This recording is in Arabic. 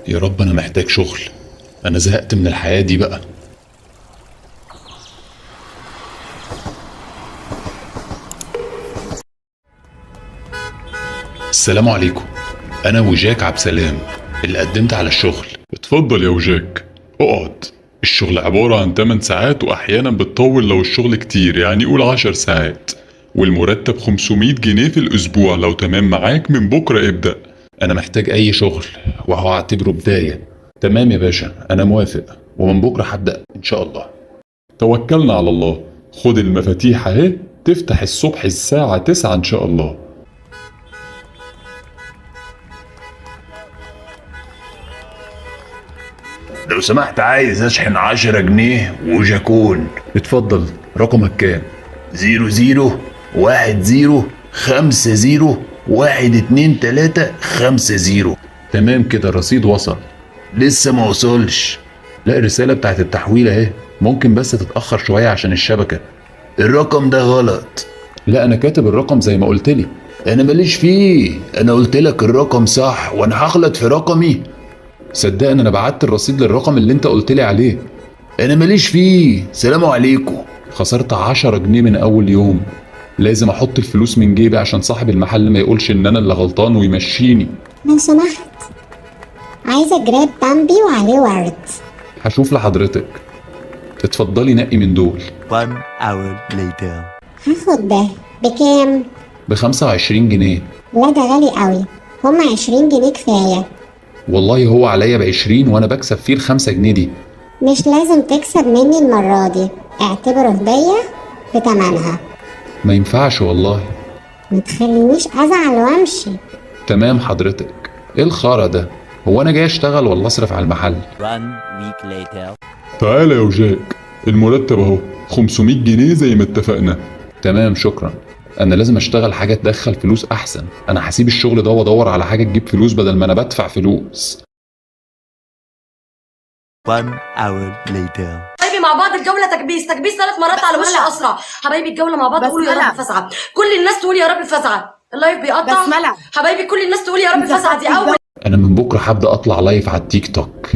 يا رب انا محتاج شغل. انا زهقت من الحياة دي بقى. السلام عليكم. انا وجاك عبد السلام اللي قدمت على الشغل. اتفضل يا وجاك، اقعد. الشغل عبارة عن 8 ساعات واحيانا بتطول لو الشغل كتير، يعني قول 10 ساعات، والمرتب 500 جنيه في الاسبوع. لو تمام معاك من بكرة ابدأ. انا محتاج اي شغل وهو اعتبره بداية. تمام يا باشا، انا موافق، ومن بكرة هبدأ ان شاء الله. توكلنا على الله. خد المفاتيح اهي، تفتح الصبح الساعة 9 ان شاء الله. لو سمحت عايز اشحن 10 جنيه وجاكون. اتفضل، رقمك كام؟ 0010501235. تمام كده، الرصيد وصل. لسه ما وصلش. لا، الرسالة بتاعت التحويل اهي، ممكن بس تتأخر شوية عشان الشبكة. الرقم ده غلط. لا، انا كاتب الرقم زي ما قلت لي. انا ماليش فيه، انا قلت لك الرقم صح وانا هغلط في رقمي؟ صدقني انا بعت الرصيد للرقم اللي انت قلت لي عليه. انا ماليش فيه. سلام عليكم. خسرت 10 جنيه من اول يوم. لازم احط الفلوس من جيبي عشان صاحب المحل ما يقولش ان انا اللي غلطان ويمشيني. لو سمحت، عايزة جراب بامبي وعليه ورد. هشوف لحضرتك. اتفضلي نقي من دول. 1 hour later. هاخد ده بكام؟ ب25 جنيه. لا ده غالي قوي، هما 20 جنيه كفاية. والله هو عليا ب20 وانا بكسب فيه ال5 جنيه دي. مش لازم تكسب مني المرة دي، اعتبره هدية بتمنها. ما ينفعش والله. ما تخلينيش ازعل وامشي. تمام حضرتك. ايه الخرا ده؟ هو انا جاي اشتغل ولا اصرف على المحل؟ 1 week later. تعالى يا وجاك، المرتب اهو 500 جنيه زي ما اتفقنا. تمام شكرا. انا لازم اشتغل حاجه تدخل فلوس احسن. انا هسيب الشغل ده وادور على حاجه تجيب فلوس بدل ما انا بدفع فلوس. 1 hour later. حبايبي مع بعض الجوله تكبيس 3 مرات على وش اسرع. حبايبي الجوله مع بعض قولوا يا رب فزعه. كل الناس تقول يا رب فزعه. اللايف بيقطع. حبايبي كل الناس تقول يا رب فزعه. دي اول. انا من بكره هبدا اطلع لايف على التيك توك.